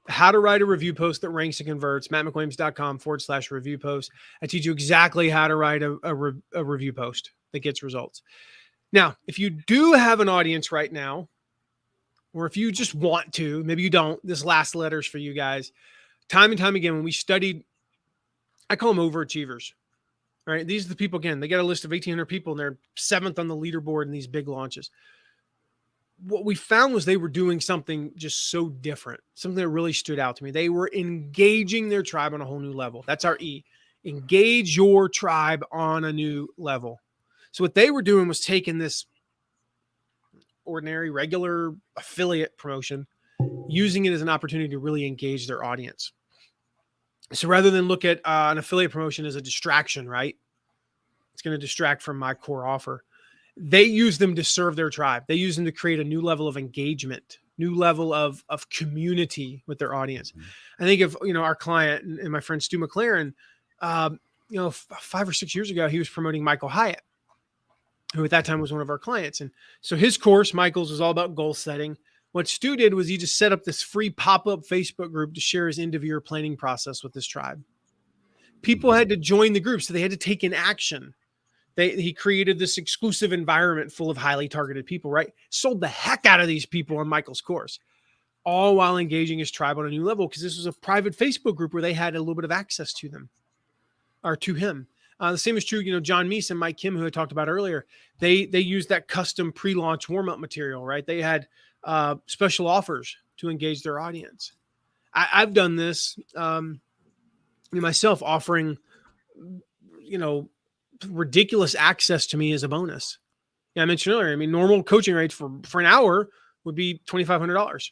How to write a review post that ranks and converts, mattmcwilliams.com/review post. I teach you exactly how to write a review post that gets results. Now, if you do have an audience right now, or if you just want to, maybe you don't, this last letter's for you guys. Time and time again, when we studied, I call them overachievers, right? These are the people, again, they got a list of 1,800 people and they're 7th on the leaderboard in these big launches. What we found was they were doing something just so different, something that really stood out to me. They were engaging their tribe on a whole new level. That's our E. Engage your tribe on a new level. So what they were doing was taking this ordinary, regular affiliate promotion, using it as an opportunity to really engage their audience. So rather than look at an affiliate promotion as a distraction, right? It's going to distract from my core offer. They use them to serve their tribe. They use them to create a new level of engagement, new level of community with their audience. I think of, our client and my friend Stu McLaren, 5 or 6 years ago, he was promoting Michael Hyatt, who at that time was one of our clients. And so his course, Michael's, was all about goal setting. What Stu did was he just set up this free pop-up Facebook group to share his end-of-year planning process with his tribe. People had to join the group, so they had to take an action. He created this exclusive environment full of highly targeted people, right? Sold the heck out of these people on Michael's course, all while engaging his tribe on a new level, because this was a private Facebook group where they had a little bit of access to them, or to him. The same is true, John Meese and Mike Kim, who I talked about earlier. They used that custom pre-launch warm-up material, right? They had special offers to engage their audience. I've done this myself, offering, ridiculous access to me as a bonus. Yeah, I mentioned earlier, normal coaching rates for an hour would be $2,500.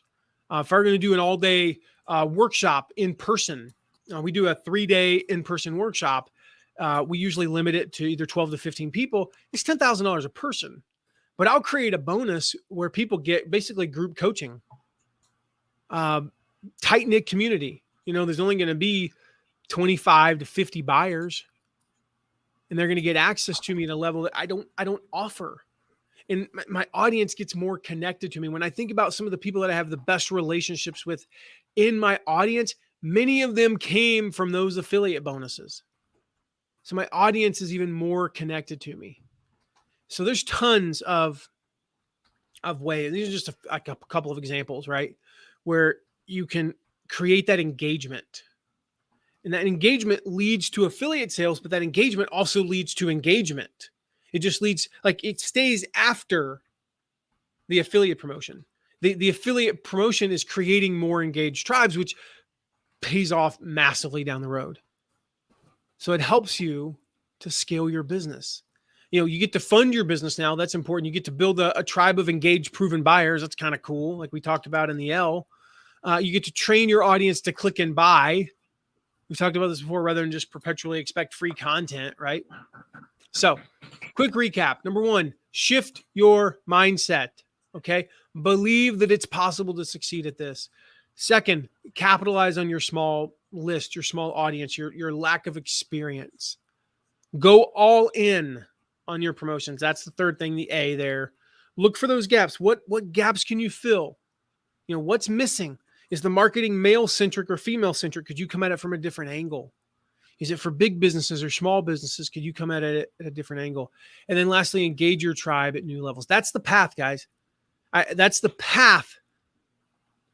If we're going to do an all-day workshop in person, we do a 3-day in-person workshop. We usually limit it to either 12 to 15 people. It's $10,000 a person. But I'll create a bonus where people get basically group coaching, tight-knit community. There's only going to be 25 to 50 buyers, and they're going to get access to me at a level that I don't offer. And my audience gets more connected to me. When I think about some of the people that I have the best relationships with in my audience, many of them came from those affiliate bonuses. So my audience is even more connected to me. So there's tons of ways. These are just a couple of examples, right? Where you can create that engagement. And that engagement leads to affiliate sales, but that engagement also leads to engagement. It just leads, it stays after the affiliate promotion. The affiliate promotion is creating more engaged tribes, which pays off massively down the road. So it helps you to scale your business. You get to fund your business now. That's important. You get to build a tribe of engaged, proven buyers. That's kind of cool. Like we talked about in the L. You get to train your audience to click and buy. We've talked about this before, rather than just perpetually expect free content, right? So quick recap. Number 1, shift your mindset. Okay. Believe that it's possible to succeed at this. Second, capitalize on your small list, your small audience, your lack of experience. Go all in on your promotions. That's the third thing, the A there. Look for those gaps. What gaps can you fill? What's missing? Is the marketing male-centric or female-centric? Could you come at it from a different angle? Is it for big businesses or small businesses? Could you come at it at a different angle? And then lastly, engage your tribe at new levels. That's the path, guys. That's the path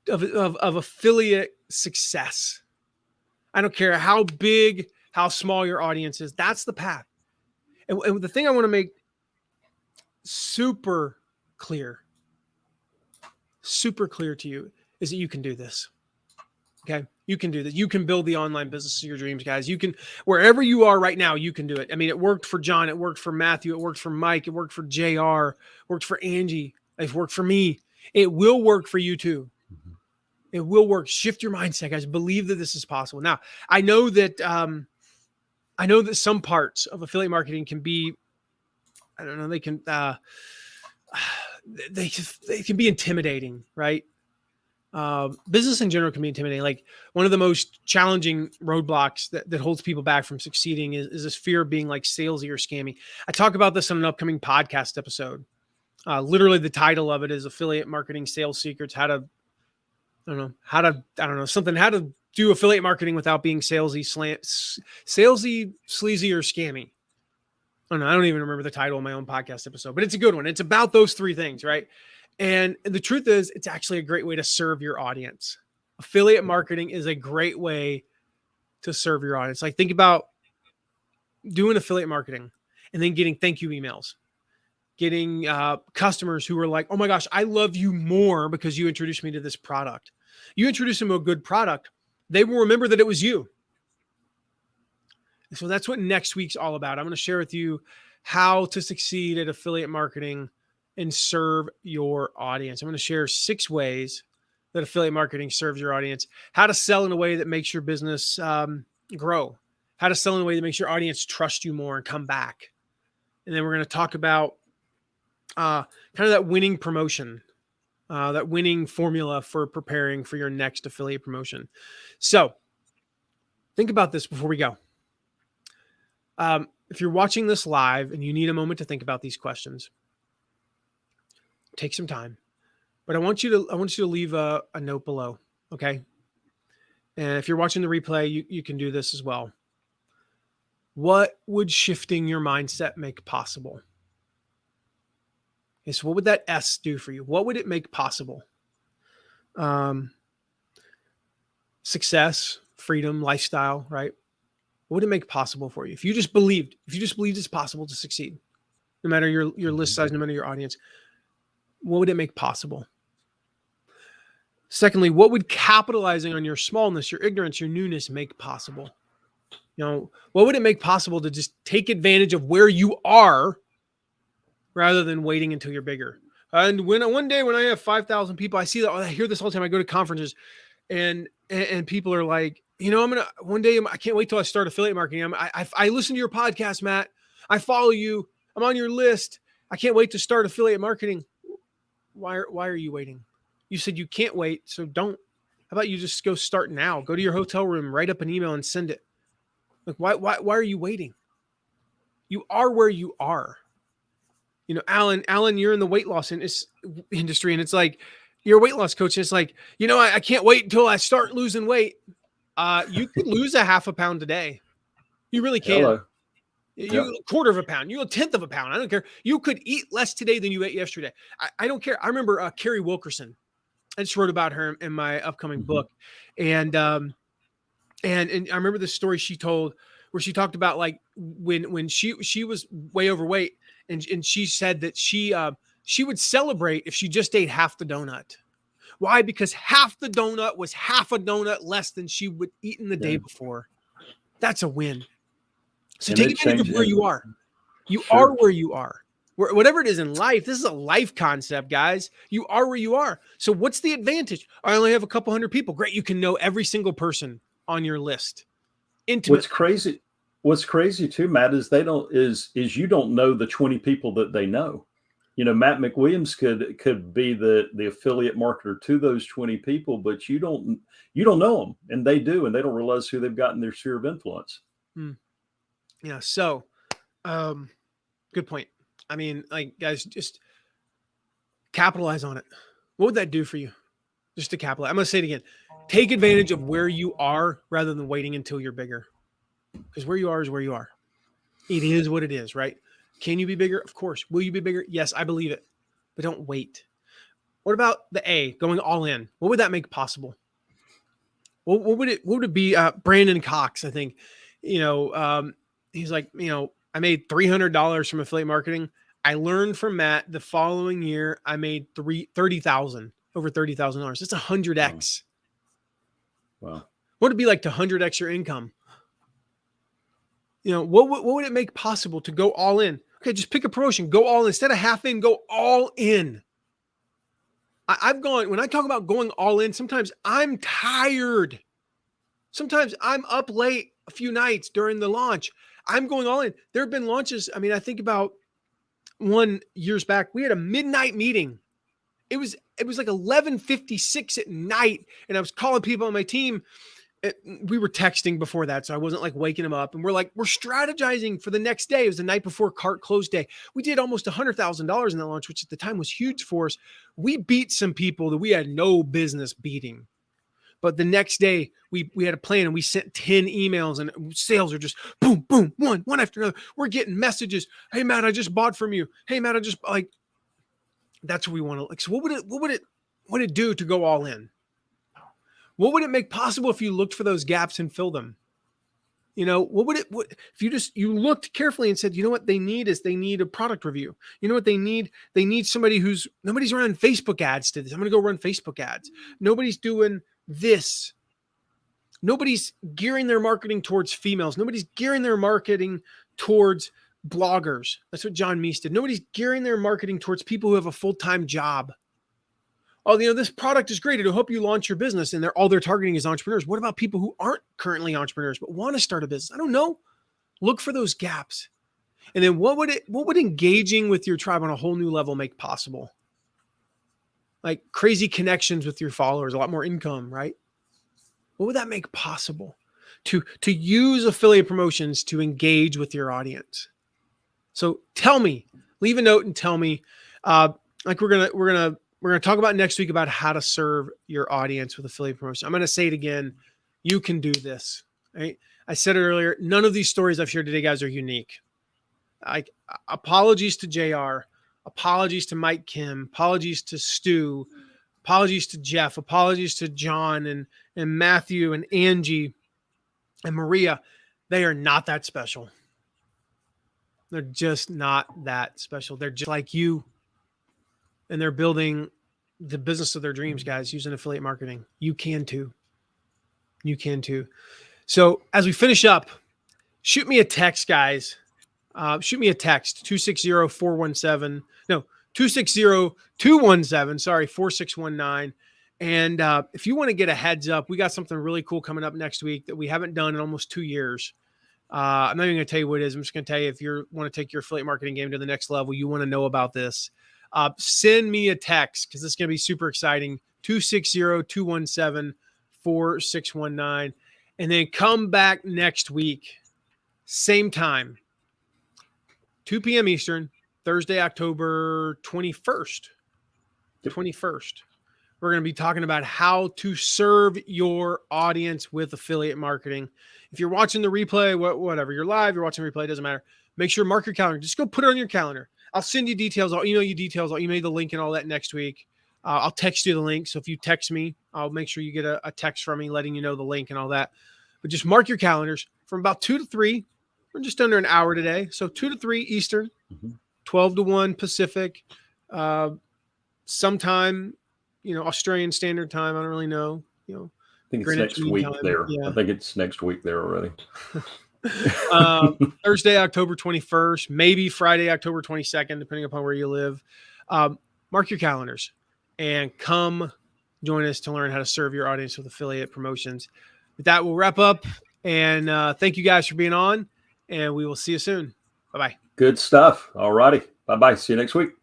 of affiliate success. I don't care how big, how small your audience is. That's the path. And the thing I want to make super clear to you is that you can do this. Okay. You can do this. You can build the online business of your dreams, guys. You can, wherever you are right now, you can do it. I mean, it worked for John. It worked for Matthew. It worked for Mike. It worked for JR. It worked for Angie. It worked for me. It will work for you too. It will work. Shift your mindset, guys. Believe that this is possible. Now, I know that some parts of affiliate marketing can be, I don't know, they can be intimidating, right? Business in general can be intimidating. Like one of the most challenging roadblocks that holds people back from succeeding is this fear of being like salesy or scammy. I talk about this on an upcoming podcast episode. Literally the title of it is Affiliate Marketing Sales Secrets, how to do affiliate marketing without being salesy, sleazy, or scammy. I don't even remember the title of my own podcast episode, but it's a good one. It's about those three things, right? And the truth is, it's actually a great way to serve your audience. Affiliate marketing is a great way to serve your audience. Like think about doing affiliate marketing and then getting thank you emails, getting customers who are like, oh my gosh, I love you more because you introduced me to this product. You introduce them to a good product, they will remember that it was you. So that's what next week's all about. I'm going to share with you how to succeed at affiliate marketing and serve your audience. I'm going to share 6 ways that affiliate marketing serves your audience, how to sell in a way that makes your business grow, how to sell in a way that makes your audience trust you more and come back. And then we're going to talk about kind of that winning promotion, that winning formula for preparing for your next affiliate promotion. So think about this before we go. If you're watching this live and you need a moment to think about these questions, take some time, but I want you to leave a note below. Okay. And if you're watching the replay, you can do this as well. What would shifting your mindset make possible? Okay, so what would that S do for you? What would it make possible? Success, freedom, lifestyle, right? What would it make possible for you? If you just believed it's possible to succeed, no matter your list size, no matter your audience, what would it make possible? Secondly, what would capitalizing on your smallness, your ignorance, your newness make possible? What would it make possible to just take advantage of where you are rather than waiting until you're bigger? And one day when I have 5,000 people, I see that, I hear this all the time. I go to conferences and people are like, one day I can't wait till I start affiliate marketing. I listen to your podcast, Matt. I follow you. I'm on your list. I can't wait to start affiliate marketing. Why are you waiting? You said you can't wait, so don't. How about you just go start now? Go to your hotel room, write up an email and send it. Like, why are you waiting? You are where you are. Alan, you're in the weight loss industry, and it's like, you're a weight loss coach. And it's like, I can't wait until I start losing weight. You could lose a half a pound today. You really can. Hello. You a quarter of a pound, you a tenth of a pound. I don't care. You could eat less today than you ate yesterday. I don't care. I remember Carrie Wilkerson. I just wrote about her in my upcoming book. And I remember the story she told where she talked about like when she was way overweight and she said that she would celebrate if she just ate half the donut. Why? Because half the donut was half a donut less than she would eat in the day before. That's a win. So take advantage of where you are. You are where you are. Whatever it is in life, this is a life concept, guys. You are where you are. So what's the advantage? I only have a couple hundred people. Great. You can know every single person on your list. Intimately. What's crazy too, Matt, is you don't know the 20 people that they know. Matt McWilliams could be the affiliate marketer to those 20 people, but you don't know them, and they do, and they don't realize who they've got in their sphere of influence. Yeah. So, good point. I mean, like, guys, just capitalize on it. What would that do for you? Just to capitalize. I'm going to say it again. Take advantage of where you are rather than waiting until you're bigger. Because where you are is where you are. It is what it is, right? Can you be bigger? Of course. Will you be bigger? Yes, I believe it. But don't wait. What about the A, going all in? What would that make possible? What would it be? Brandon Cox, I think, he's like, I made $300 from affiliate marketing. I learned from Matt the following year, I made $30,000, over $30,000. It's 100X. Wow. What would it be like to 100x your income? What would it make possible to go all in? Okay, just pick a promotion, go all in. Instead of half in, go all in. When I talk about going all in, sometimes I'm tired. Sometimes I'm up late a few nights during the launch. I'm going all in. There have been launches. I mean, I think about one years back, we had a midnight meeting. It was like 11:56 at night, and I was calling people on my team. We were texting before that, so I wasn't like waking them up. And we're strategizing for the next day. It was the night before cart close day. We did almost $100,000 in that launch, which at the time was huge for us. We beat some people that we had no business beating. But the next day, we had a plan, and we sent 10 emails, and sales are just boom, boom, one after another. We're getting messages. Hey, Matt, I just bought from you. Hey, Matt, I just like. That's what we want to like. So what would it do to go all in? What would it make possible if you looked for those gaps and fill them? If you looked carefully and said, you know what they need a product review. You know what they need? They need somebody nobody's running Facebook ads to this. I'm going to go run Facebook ads. Nobody's doing this. Nobody's gearing their marketing towards females. Nobody's gearing their marketing towards bloggers. That's what John Meese did. Nobody's gearing their marketing towards people who have a full-time job. Oh, this product is great. It'll help you launch your business. And all they're targeting is entrepreneurs. What about people who aren't currently entrepreneurs, but want to start a business? I don't know. Look for those gaps. And then what would engaging with your tribe on a whole new level make possible? Like crazy connections with your followers, a lot more income, right? What would that make possible? To use affiliate promotions to engage with your audience. So tell me, leave a note and tell me, like we're gonna talk about next week about how to serve your audience with affiliate promotion. I'm gonna say it again. You can do this. Right? I said it earlier. None of these stories I've shared today, guys, are unique. Apologies to JR, apologies to Mike Kim, apologies to Stu, apologies to Jeff, apologies to John and Matthew and Angie and Maria. They are not that special. They're just not that special. They're just like you. And they're building the business of their dreams, guys, using affiliate marketing. You can too. You can too. So as we finish up, shoot me a text, guys. Shoot me a text, 260-417. No, 260-217. Sorry, 4619. And if you want to get a heads up, we got something really cool coming up next week that we haven't done in almost 2 years. I'm not even going to tell you what it is. I'm just going to tell you if you want to take your affiliate marketing game to the next level, you want to know about this. Send me a text because this is going to be super exciting. 260-217-4619. And then come back next week, same time, 2 p.m. Eastern, Thursday, October 21st. 21st. We're going to be talking about how to serve your audience with affiliate marketing. If you're watching the replay, whatever, you're live, you're watching the replay, it doesn't matter. Make sure mark your calendar. Just go put it on your calendar. I'll send you details. I'll email you details. I'll email you the link and all that next week. I'll text you the link. So if you text me, I'll make sure you get a text from me letting you know the link and all that. But just mark your calendars from about 2 to 3. We're just under an hour today. So 2 to 3 Eastern, 12 to 1 Pacific, sometime, Australian Standard Time. I don't really know. I think it's next week there. Yeah. I think it's next week there already. Thursday, October 21st, maybe Friday, October 22nd, depending upon where you live. Mark your calendars and come join us to learn how to serve your audience with affiliate promotions. With that, we'll wrap up. And thank you guys for being on. And we will see you soon. Bye-bye. Good stuff. All righty. Bye-bye. See you next week.